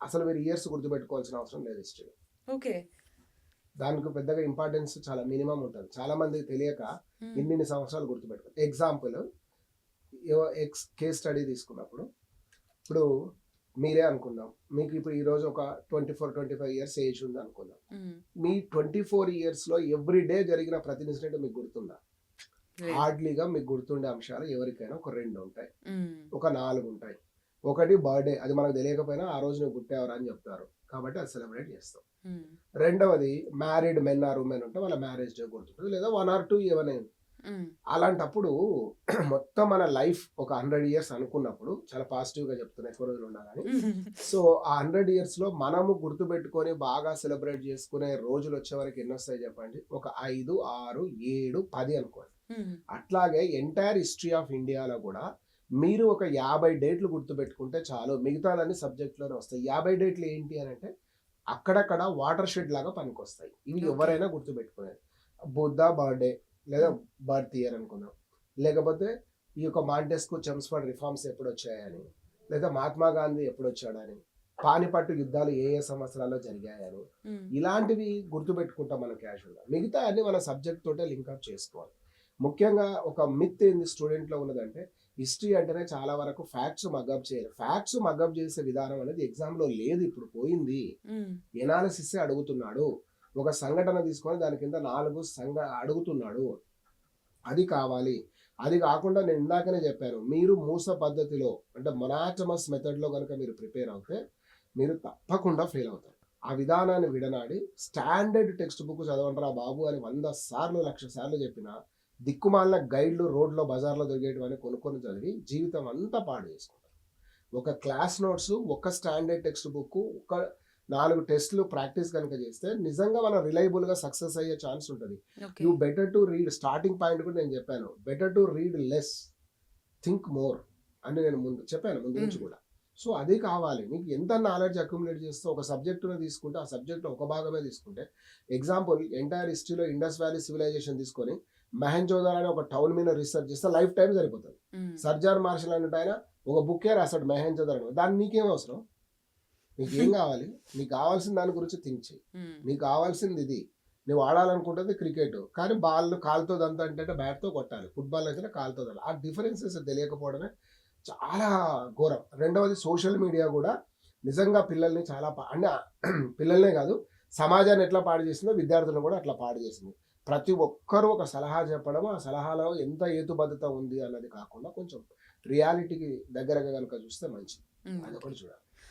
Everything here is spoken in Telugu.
అసలు మీరు ఇయర్స్ గుర్తుపెట్టుకోవాల్సిన అవసరం లేదు హిస్టరీ. ఓకే. దానికి పెద్దగా ఇంపార్టెన్స్ చాలా మినిమం ఉంటుంది. చాలా మందికి తెలియక ఇన్ని సంవత్సరాలు గుర్తుపెట్టుకోవాలి. ఎగ్జాంపుల్ ఎక్స్ కేస్ స్టడీ తీసుకున్నప్పుడు ఇప్పుడు మీరే అనుకుందాం, మీకు ఇప్పుడు ఈరోజు ఒక 24-25 ఇయర్స్ ఏజ్ ఉంది అనుకుందాం. మీ 24 ఇయర్స్లో ఎవ్రీ డే జరిగిన ప్రతి ఇన్సిడెంట్ మీకు గుర్తుందా? హార్డ్లీగా మీకు గుర్తుండే అంశాలు ఎవరికైనా ఒక 2 ఉంటాయి, ఒక 4 ఉంటాయి. ఒకటి బర్త్డే, అది మనకు తెలియకపోయినా ఆ రోజు నువ్వు పుట్టావరా అని చెప్తారు కాబట్టి అది సెలబ్రేట్ చేస్తాం. రెండవది మ్యారీడ్ మెన్ ఆర్ ఉమెన్ ఉంటే వాళ్ళ మ్యారేజ్ డే గుర్తుంటుంది, లేదా 1 or 2 ఏమైనా. అలాంటప్పుడు మొత్తం మన లైఫ్ ఒక 100 ఇయర్స్ అనుకున్నప్పుడు, చాలా పాజిటివ్గా చెప్తున్నా, ఎక్కువ రోజులు ఉండాలని. సో ఆ 100 ఇయర్స్లో మనము గుర్తుపెట్టుకొని బాగా సెలబ్రేట్ చేసుకునే రోజులు వచ్చే వరకు ఎన్ని వస్తాయి చెప్పండి? ఒక 5, 6, 7, 10 అనుకోండి. అట్లాగే ఎంటైర్ హిస్టరీ ఆఫ్ ఇండియాలో కూడా మీరు ఒక 50 డేట్లు గుర్తుపెట్టుకుంటే చాలు, మిగతాదన్నీ సబ్జెక్ట్లోనే వస్తాయి. 50 డేట్లు ఏంటి అని అంటే అక్కడక్కడ వాటర్ షెడ్ లాగా పనికొస్తాయి. ఇవి ఎవరైనా గుర్తుపెట్టుకునేది. బుద్ధ బర్త్డే లేదా బర్త్ ఇయర్ అనుకుందాం, లేకపోతే ఈ యొక్క మాంటెస్కో చెమ్స్ఫర్డ్ రిఫార్మ్స్ ఎప్పుడు వచ్చాయని, లేదా మహాత్మా గాంధీ ఎప్పుడు వచ్చాడని, పానిపట్టు యుద్ధాలు ఏ సంవత్సరాల్లో జరిగాయని, ఇలాంటివి గుర్తుపెట్టుకుంటాం మనం క్యాజువల్గా. మిగతా అన్ని మన సబ్జెక్ట్ తోటే లింకప్ చేసుకోవాలి. ముఖ్యంగా ఒక మిత్ ఏంది స్టూడెంట్లో ఉన్నదంటే, హిస్టరీ అంటేనే చాలా వరకు ఫ్యాక్ట్స్ మగ్గప్ చేయాలి. ఫ్యాక్ట్స్ మగ్గప్ చేసే విధానం అనేది ఎగ్జామ్లో లేదు, ఇప్పుడు పోయింది. ఎనాలిసిస్ అడుగుతున్నాడు, ఒక సంఘటన తీసుకొని దాని కింద 4 అడుగుతున్నాడు, అది కావాలి. అది కాకుండా నేను ఇందాకనే చెప్పాను, మీరు మూస పద్ధతిలో అంటే మొనాటమస్ మెథడ్లో కనుక మీరు ప్రిపేర్ అవుతే మీరు తప్పకుండా ఫెయిల్ అవుతారు. ఆ విధానాన్ని విడనాడి స్టాండర్డ్ టెక్స్ట్ బుక్ చదవండిరా బాబు అని 100 సార్లు 1,00,000 సార్లు చెప్పిన దిక్కుమాలిన గైడ్లు రోడ్లో బజార్లో దొరికేటివన్నీ కొనుక్కొని చదివి జీవితం అంతా పాడు చేసుకుంటారు. ఒక క్లాస్ నోట్స్, ఒక స్టాండర్డ్ టెక్స్ట్ బుక్, ఒక 4 టెస్ట్లు ప్రాక్టీస్ కనుక చేస్తే నిజంగా మనం రిలయబుల్గా సక్సెస్ అయ్యే ఛాన్స్ ఉంటుంది. You better to read, starting point కూడా నేను చెప్పాను, better to read less, think more అని నేను ముందు చెప్పాను, ముందు నుంచి కూడా. సో అది కావాలి. నీకు ఎంత నాలెడ్జ్ అక్యుములేట్ చేస్తే ఒక సబ్జెక్టును తీసుకుంటే ఆ సబ్జెక్ట్లో ఒక భాగమే తీసుకుంటే, ఎగ్జాంపుల్ ఎంటైర్ హిస్టరీలో ఇండస్ వ్యాలీ సివిలైజేషన్ తీసుకొని మెహంజోదారో అనే ఒక టౌన్ మీద రీసెర్చ్ చేస్తే లైఫ్ టైం సరిపోతుంది. సర్జార్ మార్షల్ అంటే ఆయన ఒక బుక్కే రాస్తాడు మెహంజోదారో, దాన్ని నీకేం అవసరం? నీకేం కావాలి? నీకు కావాల్సిన దాని గురించి థింక్ చేయి. నీకు కావాల్సింది ఇది, నువ్వు ఆడాలనుకుంటుంది క్రికెట్, కానీ బాల్ కాలుతో దంతా అంటే బ్యాట్తో కొట్టాలి, ఫుట్బాల్ అయితే కాలుతో దంతా. ఆ డిఫరెన్సెస్ తెలియకపోవడమే చాలా ఘోరం. రెండవది సోషల్ మీడియా కూడా నిజంగా పిల్లల్ని చాలా అంటే పిల్లల్నే కాదు సమాజాన్ని ఎట్లా పాడు చేసిందో విద్యార్థులను కూడా అట్లా పాడు చేసింది. ప్రతి ఒక్కరూ ఒక సలహా చెప్పడం, ఆ సలహాలో ఎంత హేతుబద్ధత ఉంది అన్నది కాకుండా కొంచెం రియాలిటీకి దగ్గరగా కనుక చూస్తే మంచిది. అదొకటి చూడాలి.